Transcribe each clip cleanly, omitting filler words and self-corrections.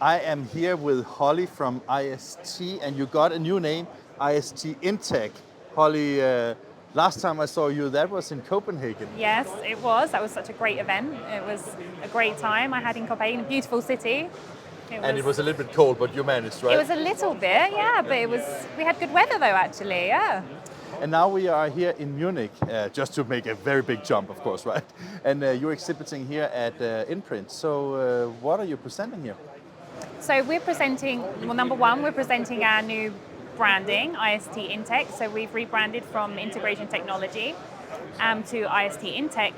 I am here with Holly from IST, and you got a new name, IST Intech. Holly, last time I saw you, that was in Copenhagen. Yes, it was. That was such a great event. It was a great time I had in Copenhagen, a beautiful city. And it was a little bit cold, but you managed, right? It was a little bit, yeah, but we had good weather though, actually, yeah. And now we are here in Munich, just to make a very big jump, of course, right? And you're exhibiting here at InPrint. So what are you presenting here? So we're presenting, well, number one, we're presenting our new branding, IST Intech. So we've rebranded from Integration Technology to IST Intech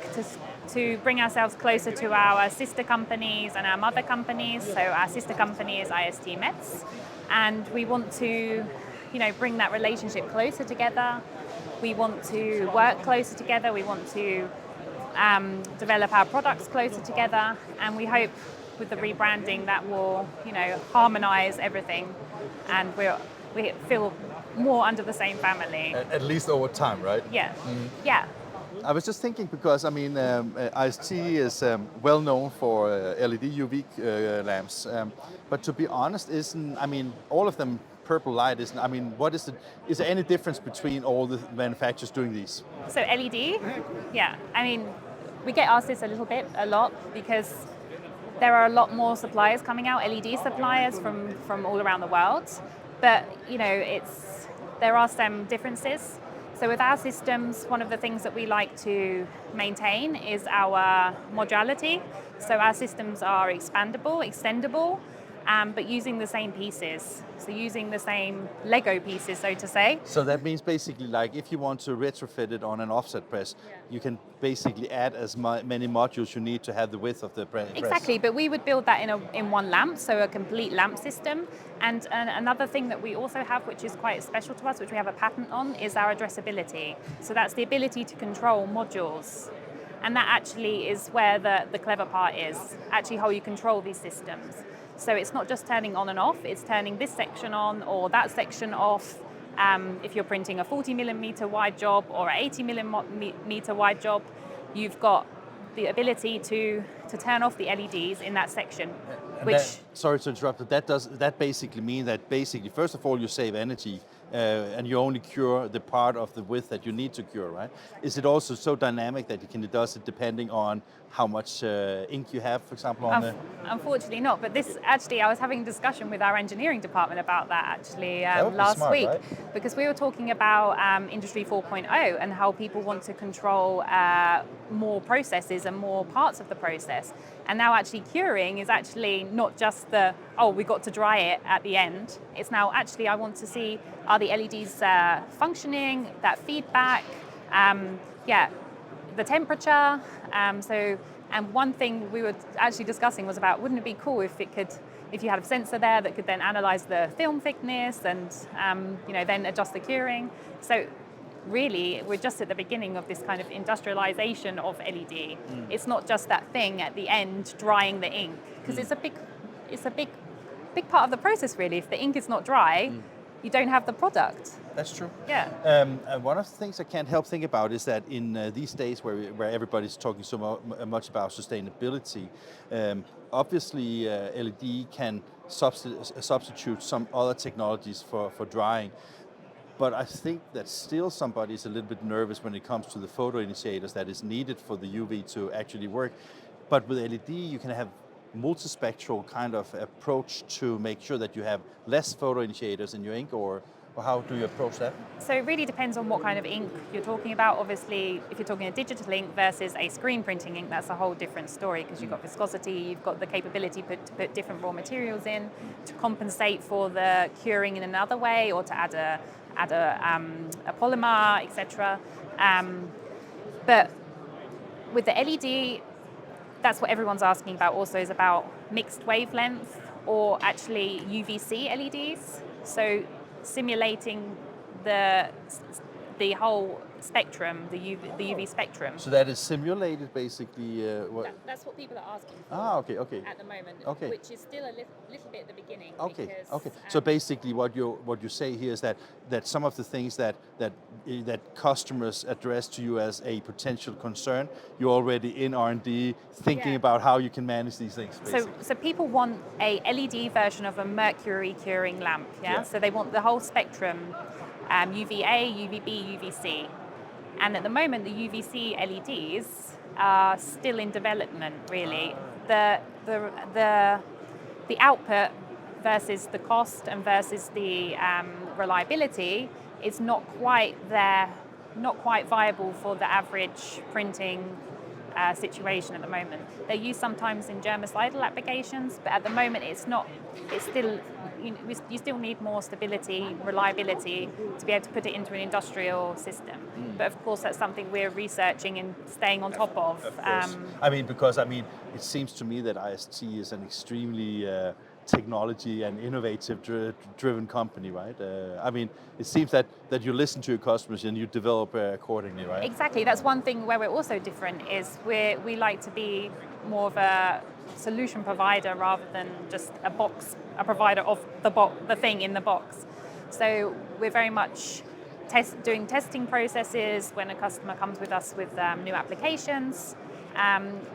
to bring ourselves closer to our sister companies and our mother companies. So our sister company is IST Metz, and we want to, bring that relationship closer together. We want to work closer together. We want to develop our products closer together, and we hope with the rebranding that will, harmonize everything, and we feel more under the same family. At least over time, right? Yeah, yeah. I was just thinking because IST is well known for LED UV lamps, but to be honest, all of them purple light isn't. What is it? Is there any difference between all the manufacturers doing these? So LED, yeah. We get asked this a lot because there are a lot more suppliers coming out, LED suppliers from all around the world, but there are some differences. So with our systems, one of the things that we like to maintain is our modularity. So our systems are expandable, extendable, but using the same pieces. So using the same Lego pieces, so to say. So that means basically, like, if you want to retrofit it on an offset press, you can basically add as many modules you need to have the width of the press. Exactly, but we would build that in one lamp, so a complete lamp system. And another thing that we also have, which is quite special to us, which we have a patent on, is our addressability. So that's the ability to control modules. And that actually is where the clever part is, actually how you control these systems. So it's not just turning on and off, it's turning this section on or that section off. If you're printing a 40 millimeter wide job or an 80 millimeter wide job, you've got the ability to turn off the LEDs in that section. Sorry to interrupt, but that basically mean that first of all you save energy and you only cure the part of the width that you need to cure, right? Is it also so dynamic that you can adjust it depending on how much ink you have, for example, on the... Unfortunately not, but this actually, I was having a discussion with our engineering department about that actually last smart, week, right? Because we were talking about Industry 4.0 and how people want to control more processes and more parts of the process. And now actually curing is actually not just we got to dry it at the end. It's now actually, I want to see, are the LEDs functioning, that feedback, the temperature. And one thing we were actually discussing was about, wouldn't it be cool if you had a sensor there that could then analyze the film thickness and then adjust the curing. So really, we're just at the beginning of this kind of industrialization of LED. It's not just that thing at the end drying the ink, because it's a big part of the process really. If the ink is not dry, you don't have the product. That's true. Yeah. And one of the things I can't help think about is that in these days where everybody's talking so much about sustainability, obviously LED can substitute some other technologies for drying. But I think that still somebody is a little bit nervous when it comes to the photo initiators that is needed for the UV to actually work. But with LED, you can have multispectral kind of approach to make sure that you have less photo initiators in your ink, or how do you approach that? So it really depends on what kind of ink you're talking about. Obviously, if you're talking a digital ink versus a screen printing ink, that's a whole different story, because you've got viscosity, you've got the capability to put different raw materials in to compensate for the curing in another way, or to add a polymer, etc. But with the LED, that's what everyone's asking about also, is about mixed wavelength or actually UVC LEDs. So simulating the whole spectrum, the UV spectrum. So that is simulated, basically. That's what people are asking for Okay. at the moment, Okay. which is still a little bit at the beginning. Okay. Because, Okay. So basically, what you say here is that some of the things that customers address to you as a potential concern, you're already in R&D thinking about how you can manage these things. So people want a LED version of a mercury curing lamp. So they want the whole spectrum, UVA, UVB, UVC, and at the moment the UVC LEDs are still in development. Really, the output versus the cost and versus the reliability is not quite there, not quite viable for the average printing situation at the moment. They're used sometimes in germicidal applications, but at the moment it's not. It's still, you still need more stability, reliability to be able to put it into an industrial system. But of course, that's something we're researching and staying on top of. Because it seems to me that IST is an extremely technology and innovative driven company, right? It seems that you listen to your customers and you develop accordingly, right? Exactly. That's one thing where we're also different is we like to be more of a solution provider rather than just a provider of the thing in the box. So we're very much doing testing processes when a customer comes with us with new applications.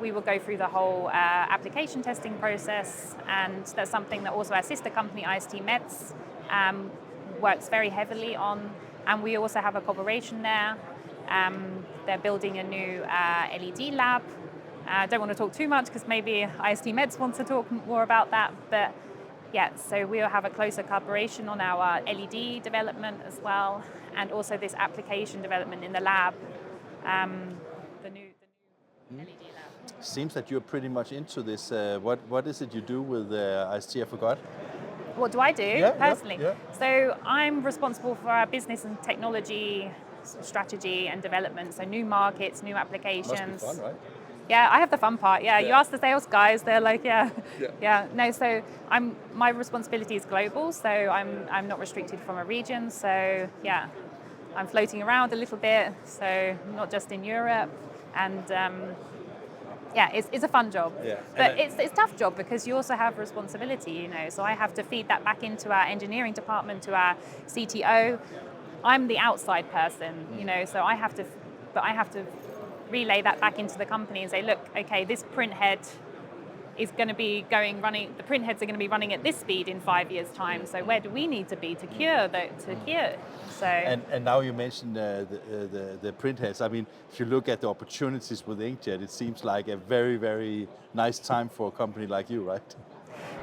We will go through the whole application testing process, and that's something that also our sister company, IST Mets, works very heavily on. And we also have a cooperation there. They're building a new LED lab. I don't want to talk too much because maybe IST Meds wants to talk more about that. But yeah, so we'll have a closer cooperation on our LED development as well, and also this application development in the lab, the new LED lab. Seems that you're pretty much into this. What is it you do with IST? I forgot. What do I do personally? Yeah. So I'm responsible for our business and technology strategy and development. So new markets, new applications. Must be fun, right? Yeah, I have the fun part. Yeah, you ask the sales guys, they're like, yeah. No, so my responsibility is global. So I'm not restricted from a region. So yeah, I'm floating around a little bit. So not just in Europe, and it's a fun job. Yeah. But it's a tough job because you also have responsibility. So I have to feed that back into our engineering department, to our CTO. I'm the outside person. So I have to relay that back into the company and say, look, okay, this print head is going to be running. The print heads are going to be running at this speed in 5 years' time. So where do we need to be to cure? So and now you mentioned the print heads. If you look at the opportunities with inkjet, it seems like a very, very nice time for a company like you, right?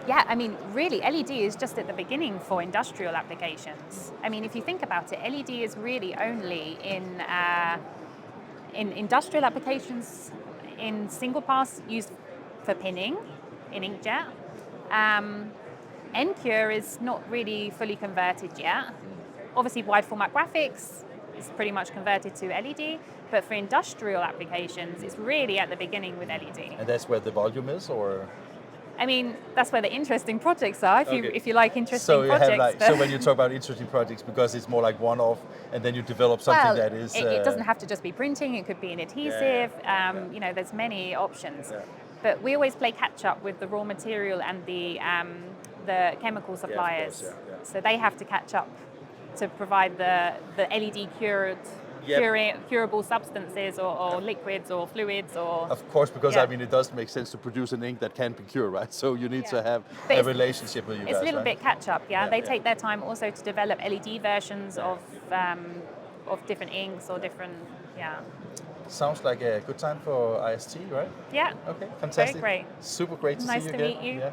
Yeah, really, LED is just at the beginning for industrial applications. If you think about it, LED is really only in industrial applications, in single pass used for pinning in inkjet. N-Cure is not really fully converted yet. Obviously, wide format graphics is pretty much converted to LED, but for industrial applications, it's really at the beginning with LED. And that's where the volume is, or? That's where the interesting projects are, if you like interesting projects. So when you talk about interesting projects, because it's more like one-off, and then you develop something that is... It doesn't have to just be printing, it could be an adhesive, there's many options. Yeah. But we always play catch-up with the raw material and the chemical suppliers. Yeah, of course, So they have to catch up to provide the LED curable substances or liquids or fluids or... Of course, because it does make sense to produce an ink that can be cured, right? So you need to have a relationship with you guys, It's a little bit catch-up, They take their time also to develop LED versions of different inks or different, Sounds like a good time for IST, right? Yeah. Okay, fantastic. Very great. Super great to see you again. Nice to meet you. Yeah.